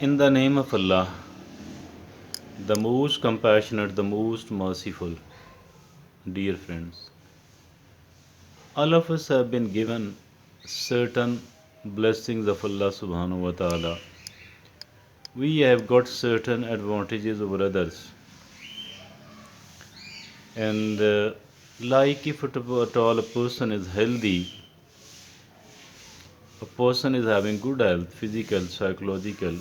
In the name of Allah, the most compassionate, the most merciful, dear friends, all of us have been given certain blessings of Allah subhanahu wa ta'ala. We have got certain advantages over others. And like if at all a person is healthy, a person is having good health, physical, psychological,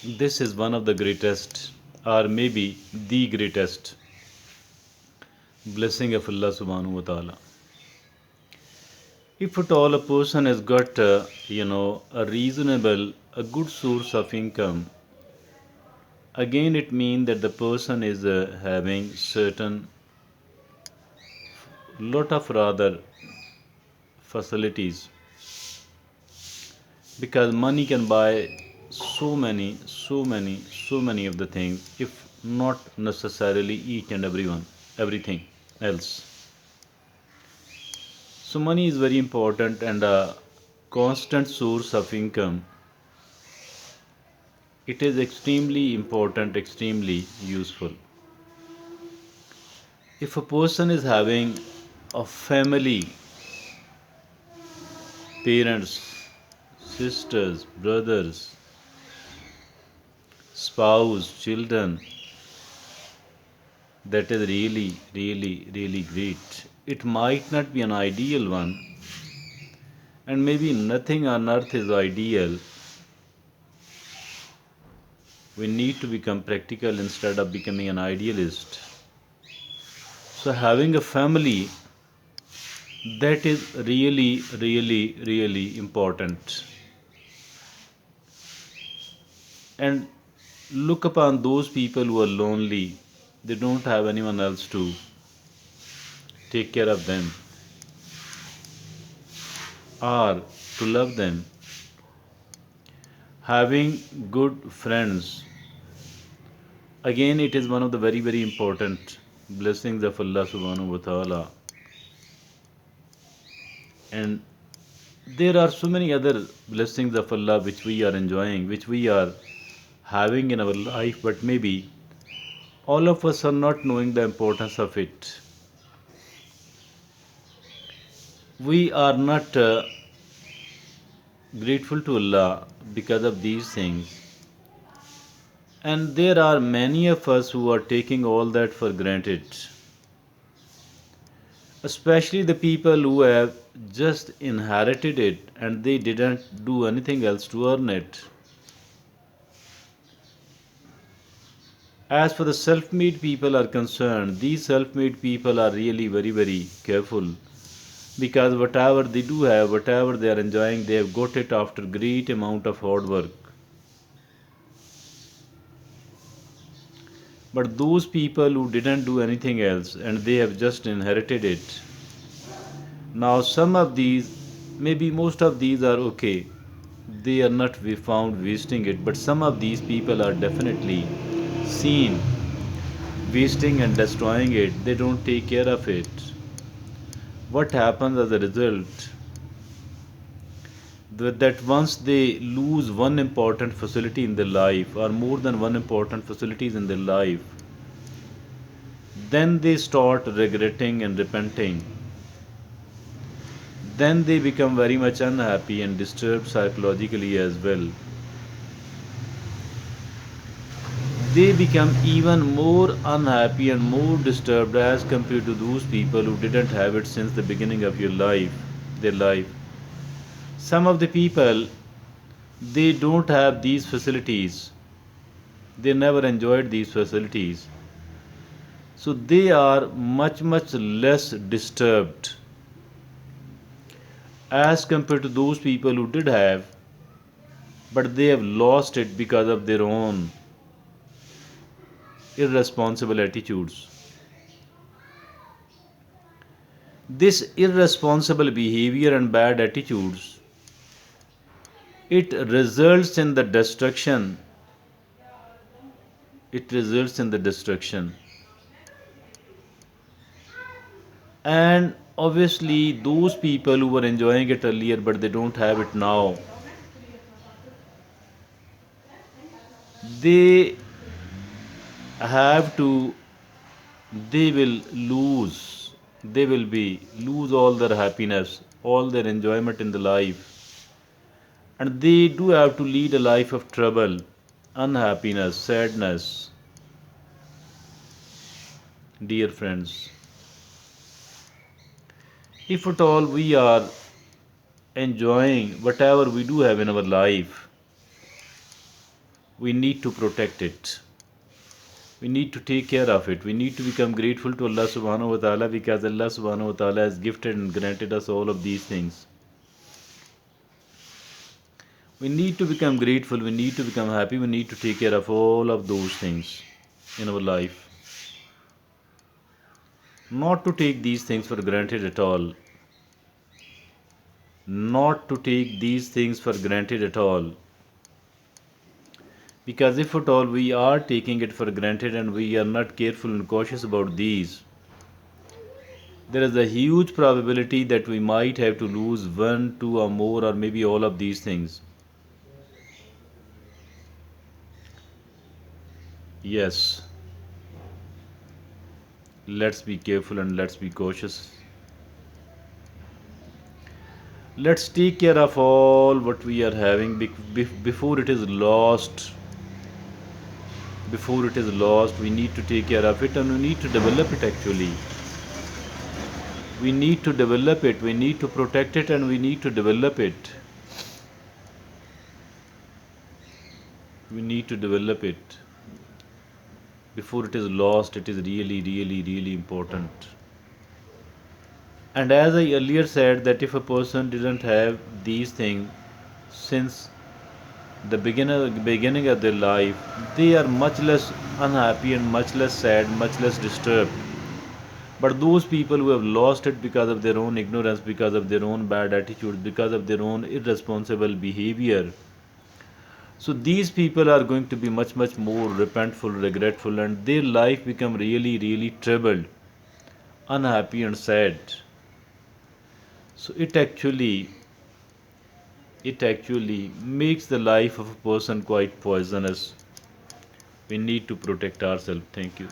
this is one of the greatest, or maybe the greatest blessing of Allah subhanahu wa ta'ala. If at all a person has got, a reasonable, a good source of income, again it means that the person is having certain lot of rather facilities, because money can buy so many of the things, if not necessarily each and everyone, everything else. So money is very important, and a constant source of income, it is extremely important, extremely useful. If a person is having a family, parents, sisters, brothers, spouse, children, that is really great. It might not be an ideal one, and maybe nothing on earth is ideal. We need to become practical instead of becoming an idealist. So, having a family, that is really important. And look upon those people who are lonely, they don't have anyone else to take care of them or to love them. Having good friends, again, it is one of the very important blessings of Allah subhanahu wa ta'ala. And there are so many other blessings of Allah which we are enjoying, which we are having in our life, but maybe all of us are not knowing the importance of it. We are not grateful to Allah because of these things. And there are many of us who are taking all that for granted, especially the people who have just inherited it and they didn't do anything else to earn it. As for the self made people are concerned, these self made people are really very careful, because whatever they do have, whatever they are enjoying, they have got it after great amount of hard work. But those people who didn't do anything else and they have just inherited it, now some of these, maybe most of these are okay, they are not found wasting it, but some of these people are definitely seen wasting and destroying it. They don't take care of it. What happens as a result? That once they lose one important facility in their life, or more than one important facilities in their life, then they start regretting and repenting. Then they become very much unhappy and disturbed psychologically as well. They become even more unhappy and more disturbed as compared to those people who didn't have it since the beginning of their life. Some of the people, they don't have these facilities. They never enjoyed these facilities. So they are much less disturbed as compared to those people who did have, but they have lost it because of their own irresponsible attitudes. This irresponsible behavior and bad attitudes, it results in the destruction. It results in the destruction. And obviously, those people who were enjoying it earlier but they don't have it now, they have to, they will lose, they will be lose all their happiness, all their enjoyment in the life, and they do have to lead a life of trouble, unhappiness, sadness. Dear friends, if at all we are enjoying whatever we do have in our life, we need to protect it. We need to take care of it. We need to become grateful to Allah subhanahu wa ta'ala, because Allah subhanahu wa ta'ala has gifted and granted us all of these things. We need to become grateful, we need to become happy, we need to take care of all of those things in our life. Not to take these things for granted at all. Not to take these things for granted at all. Because if at all we are taking it for granted and we are not careful and cautious about these, there is a huge probability that we might have to lose one, two, or more, or maybe all of these things. Yes, let's be careful and let's be cautious. Let's take care of all what we are having before it is lost. Before it is lost, we need to take care of it and we need to develop it actually. We need to develop it, we need to protect it, and we need to develop it. We need to develop it before it is lost. It is really, really, really important. And as I earlier said, that if a person didn't have these things since the beginning of their life, they are much less unhappy and much less sad, much less disturbed. But those people who have lost it because of their own ignorance, because of their own bad attitudes, because of their own irresponsible behavior, so these people are going to be much, much more repentful, regretful, and their life become really, really troubled, unhappy, and sad. So it actually makes the life of a person quite poisonous. We need to protect ourselves. Thank you.